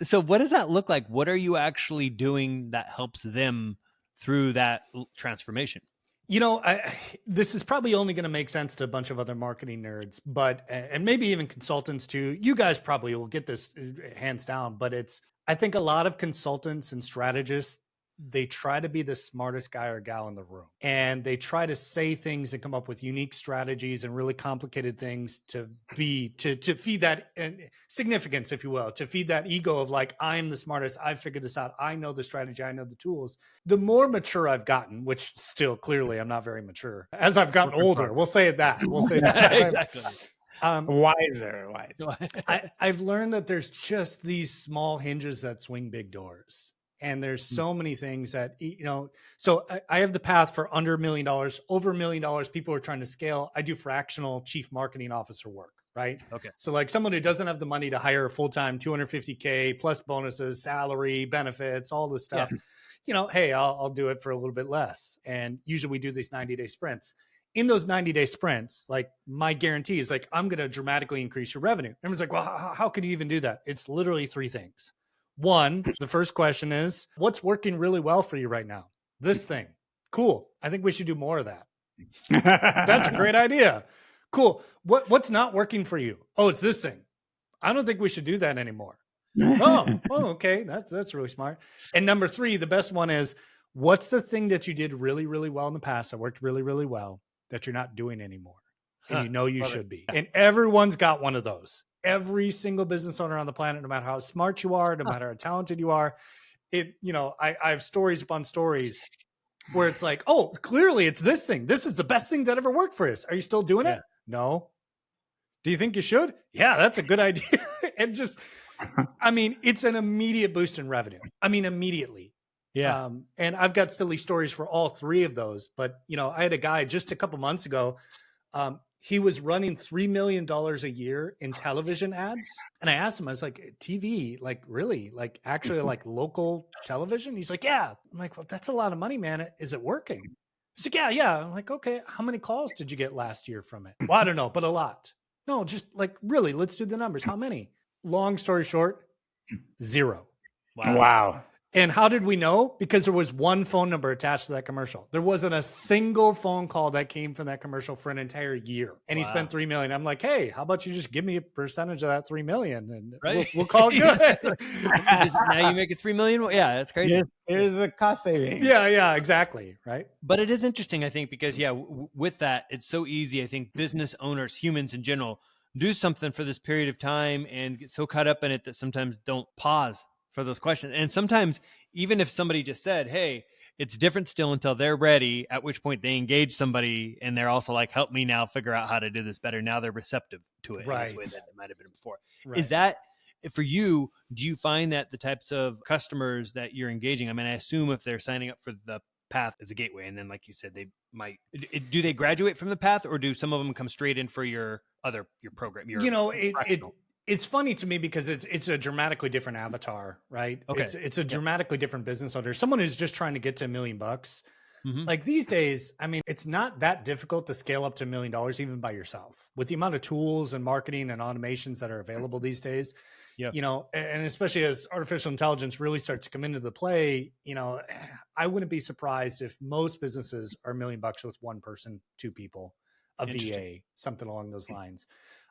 So what does that look like? What are you actually doing that helps them through that transformation? This is probably only going to make sense to a bunch of other marketing nerds, but, and maybe even consultants too. You guys probably will get this hands down, but I think a lot of consultants and strategists, they try to be the smartest guy or gal in the room, and they try to say things and come up with unique strategies and really complicated things to feed that significance, if you will, to feed that ego of like, I'm the smartest, I've figured this out, I know the strategy, I know the tools. The more mature I've gotten, which still clearly I'm not very mature as I've gotten older, we'll say that. We'll say that. Exactly. Wiser. I've learned that there's just these small hinges that swing big doors. And there's so many things that, so I have the path for under $1 million, over $1 million. People are trying to scale. I do fractional chief marketing officer work, right? Okay. So like someone who doesn't have the money to hire a full-time $250K plus bonuses, salary, benefits, all this stuff, hey, I'll do it for a little bit less. And usually we do these 90-day sprints. In those 90-day sprints, like my guarantee is like, I'm going to dramatically increase your revenue. Everyone's like, well, how can you even do that? It's literally 3 things. One, the first question is, what's working really well for you right now? This thing. Cool. I think we should do more of that. That's a great idea. Cool. What's not working for you? Oh, it's this thing. I don't think we should do that anymore. Oh, okay. That's really smart. And number 3, the best one is, what's the thing that you did really, really well in the past that worked really, really well that you're not doing anymore? And you know you should be. And everyone's got one of those. Every single business owner on the planet, no matter how smart you are, no matter how talented you are, I have stories upon stories where it's like, oh, clearly it's this thing. This is the best thing that ever worked for us. Are you still doing it? No. Do you think you should? Yeah, that's a good idea. And just, it's an immediate boost in revenue. Immediately. Yeah. And I've got silly stories for all 3 of those. But, I had a guy just a couple months ago. He was running $3 million a year in television ads. And I asked him, I was like, TV, like really, like actually like local television? He's like, yeah. I'm like, well, that's a lot of money, man. Is it working? He's like, yeah. I'm like, okay. How many calls did you get last year from it? Well, I don't know, but a lot. No, just like really, let's do the numbers. How many? Long story short, 0. Wow. And how did we know? Because there was one phone number attached to that commercial. There wasn't a single phone call that came from that commercial for an entire year. And he spent $3 million. I'm like, hey, how about you just give me a percentage of that $3 million and we'll call it good. Now you make it $3 million. Yeah, that's crazy. There's a cost saving. Yeah, exactly. Right. But it is interesting, I think, because with that, it's so easy. I think business owners, humans in general, do something for this period of time and get so caught up in it that sometimes don't pause for those questions. And sometimes even if somebody just said, hey, it's different still until they're ready, at which point they engage somebody and they're also like, help me now figure out how to do this better. Now they're receptive to it in this way that it might have been before. Right. Is that for you? Do you find that the types of customers that you're engaging, I assume if they're signing up for the path as a gateway, and then like you said, they might, do they graduate from the path, or do some of them come straight in for your program? It's funny to me because it's a dramatically different avatar, right? Okay. It's a dramatically different business owner. Someone who's just trying to get to $1 million. Mm-hmm. Like these days, it's not that difficult to scale up to $1 million even by yourself with the amount of tools and marketing and automations that are available these days. Yeah. And especially as artificial intelligence really starts to come into the play, I wouldn't be surprised if most businesses are $1 million with 1 person, 2 people, a VA, something along those lines.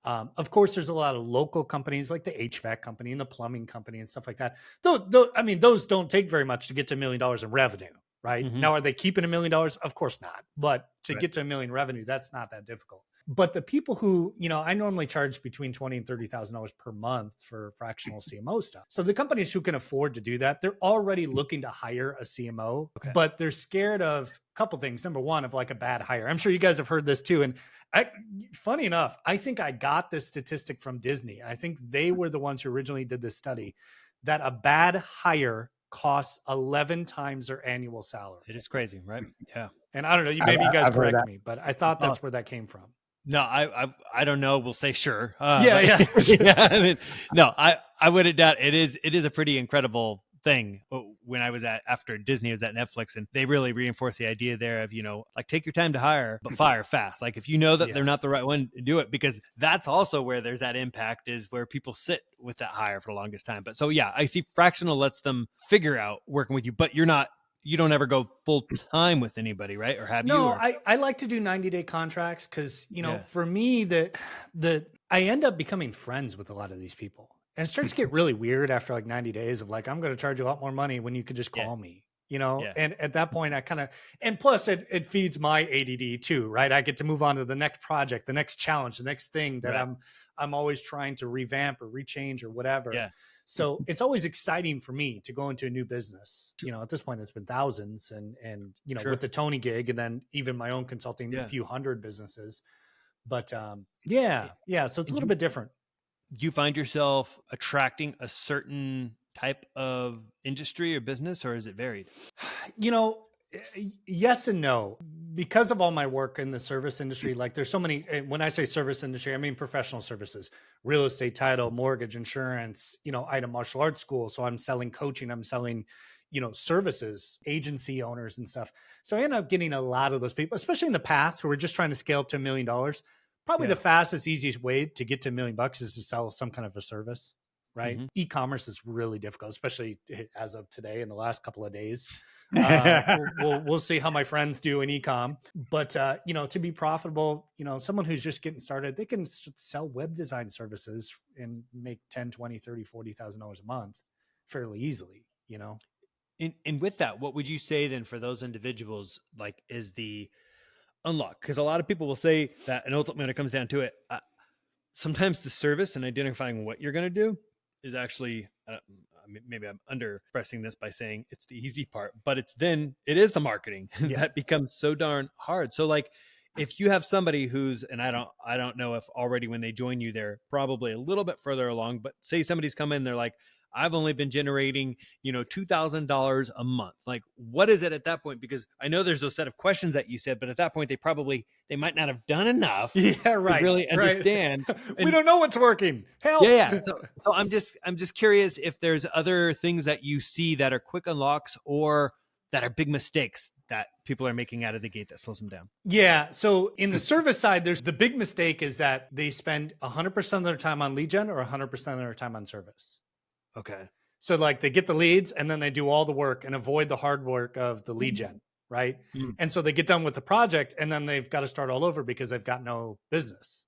Of course, there's a lot of local companies like the HVAC company and the plumbing company and stuff like that. Those don't take very much to get to $1 million in revenue, right? Mm-hmm. Now, are they keeping $1 million? Of course not. But to get to $1 million revenue, that's not that difficult. But the people who, I normally charge between $20,000 and $30,000 per month for fractional CMO stuff. So the companies who can afford to do that, they're already looking to hire a CMO, but they're scared of a couple things. Number one, of like a bad hire. I'm sure you guys have heard this too. And funny enough, I think I got this statistic from Disney. I think they were the ones who originally did this study that a bad hire costs 11 times their annual salary. It is crazy, right? Yeah. And I don't know, maybe you guys correct me, but I thought that's where that came from. No, I don't know. We'll say sure. Yeah. No, I wouldn't doubt it is a pretty incredible thing when I was after Disney was at Netflix, and they really reinforced the idea there of, like, take your time to hire, but fire fast. Like, if you know that they're not the right one, do it, because that's also where there's that impact, is where people sit with that hire for the longest time. But so, yeah, I see fractional lets them figure out working with you, but you don't ever go full time with anybody, right? Or have you? No, I like to do 90-day contracts because, for me, I end up becoming friends with a lot of these people. And it starts to get really weird after like 90 days of like, I'm going to charge you a lot more money when you could just call me, and at that point I kind of, and plus it feeds my ADD too, right? I get to move on to the next project, the next challenge, the next thing that I'm always trying to revamp or rechange or whatever. Yeah. So it's always exciting for me to go into a new business. At this point it's been thousands and with the Tony gig and then even my own consulting, a few hundred businesses. But so it's a little bit different. Do you find yourself attracting a certain type of industry or business, or is it varied? Yes and no. Because of all my work in the service industry, like there's so many, when I say service industry, I mean professional services, real estate, title, mortgage, insurance, item martial arts school. So I'm selling coaching, I'm selling, services, agency owners and stuff. So I end up getting a lot of those people, especially in the past who are just trying to scale up to $1 million. Probably the fastest, easiest way to get to $1 million is to sell some kind of a service, right? Mm-hmm. E-commerce is really difficult, especially as of today in the last couple of days. We'll see how my friends do in e-com, but to be profitable, someone who's just getting started, they can sell web design services and make 10, 20, 30, $40,000 a month fairly easily, And with that, what would you say then for those individuals, like, is the unlock? Because a lot of people will say that, and ultimately when it comes down to it, sometimes the service and identifying what you're going to do is actually, maybe I'm underpressing this by saying it's the easy part, but it is the marketing that becomes so darn hard. So like, if you have somebody who's, and I don't know if already when they join you, they're probably a little bit further along, but say somebody's come in, they're like, I've only been generating, $2,000 a month. Like, what is it at that point? Because I know there's those set of questions that you said, but at that point, they might not have done enough to really understand. We don't know what's working. Help. Yeah. So I'm just curious if there's other things that you see that are quick unlocks or that are big mistakes that people are making out of the gate that slows them down. Yeah. So in the service side, there's the big mistake is that they spend 100% of their time on lead gen or 100% of their time on service. Okay. So like they get the leads and then they do all the work and avoid the hard work of the lead gen, right? Mm-hmm. And so they get done with the project and then they've got to start all over because they've got no business.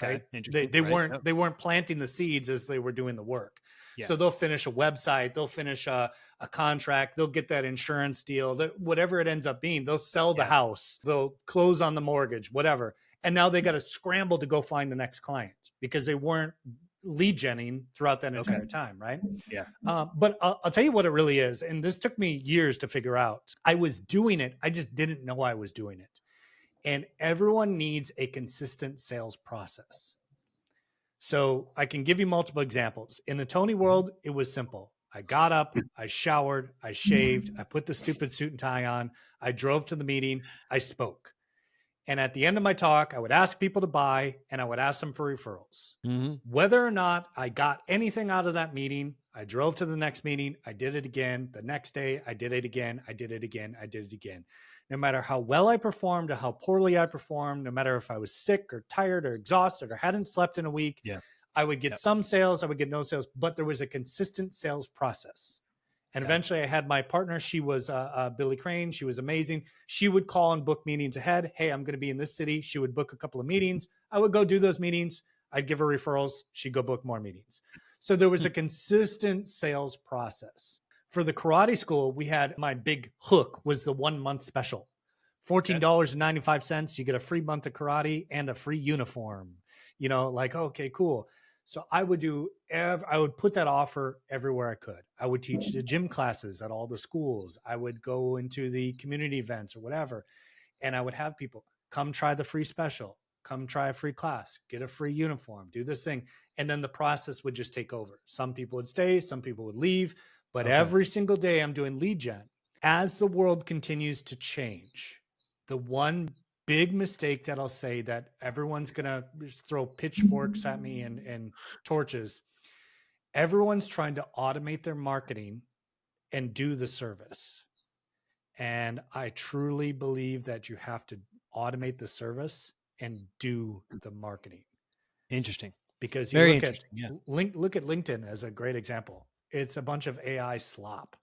Okay. They weren't planting the seeds as they were doing the work. Yeah. So they'll finish a website, they'll finish a contract, they'll get that insurance deal, whatever it ends up being, they'll sell the house, they'll close on the mortgage, whatever. And now they got to scramble to go find the next client because they weren't lead genning throughout that entire time, right? Yeah. But I'll tell you what it really is. And this took me years to figure out. I was doing it. I just didn't know I was doing it. And everyone needs a consistent sales process. So I can give you multiple examples. In the Tony world, it was simple. I got up, I showered, I shaved, I put the stupid suit and tie on, I drove to the meeting, I spoke. And at the end of my talk, I would ask people to buy and I would ask them for referrals. Mm-hmm. Whether or not I got anything out of that meeting, I drove to the next meeting. I did it again. The next day, I did it again. I did it again. I did it again. No matter how well I performed or how poorly I performed, no matter if I was sick or tired or exhausted or hadn't slept in a week, I would get some sales. I would get no sales, but there was a consistent sales process. And eventually I had my partner. She was Billy Crane. She was amazing. She would call and book meetings ahead. Hey, I'm going to be in this city. She would book a couple of meetings. I would go do those meetings. I'd give her referrals. She'd go book more meetings. So there was a consistent sales process. For the karate school, we had my big hook was the 1 month special. $14.95. You get a free month of karate and a free uniform. Okay, cool. So I would put that offer everywhere I could. I would teach the gym classes at all the schools. I would go into the community events or whatever. And I would have people come try the free special, come try a free class, get a free uniform, do this thing. And then the process would just take over. Some people would stay, some people would leave. But every single day I'm doing lead gen. As the world continues to change, the one big mistake that I'll say that everyone's going to throw pitchforks at me and torches. Everyone's trying to automate their marketing and do the service. And I truly believe that you have to automate the service and do the marketing. Interesting. Because you look at LinkedIn as a great example. It's a bunch of AI slop.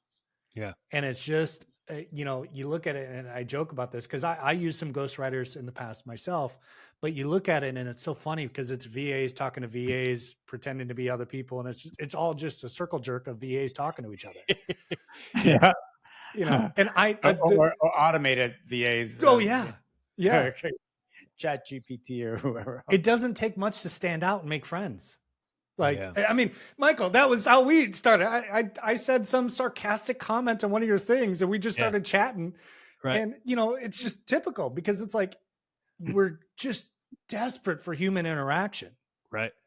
Yeah. And it's just, you look at it, and I joke about this because I use some ghostwriters in the past myself, but you look at it and it's so funny because it's VAs talking to VAs pretending to be other people. And it's all just a circle jerk of VAs talking to each other. Yeah. And or automated VAs. Oh yeah. Yeah. Chat GPT or whoever else. It doesn't take much to stand out and make friends. I mean, Michael, that was how we started. I said some sarcastic comment on one of your things and we just started chatting. Right. And, it's just typical because it's like, we're just desperate for human interaction. Right.